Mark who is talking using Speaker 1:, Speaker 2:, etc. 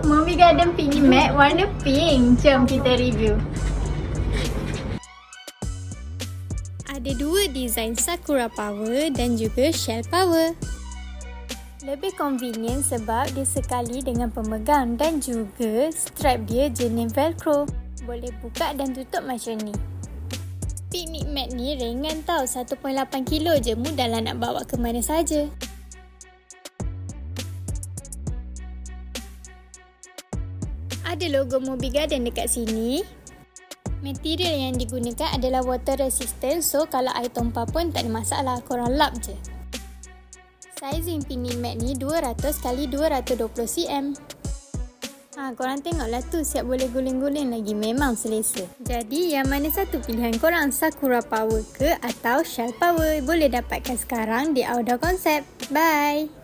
Speaker 1: Movie Garden Picnic Mat warna pink. Jom kita review. Ada dua design Sakura Power dan juga Shell Power. Lebih convenient sebab dia sekali dengan pemegang dan juga strap dia jenis velcro. Boleh buka dan tutup macam ni. Picnic mat ni ringan tau, 1.8 kilo je, mudahlah nak bawa ke mana saja. Ada logo Movie Garden dekat sini. Material yang digunakan adalah water resistant, so kalau air tumpah pun tak ada masalah, korang lap je. Sizing picnic mat ni 200 x 220 cm. Korang tengoklah tu, siap boleh guling-guling lagi, memang selesa. Jadi yang mana satu pilihan korang, Sakura Power ke atau Shell Power? Boleh dapatkan sekarang di Outdoor Concept. Bye!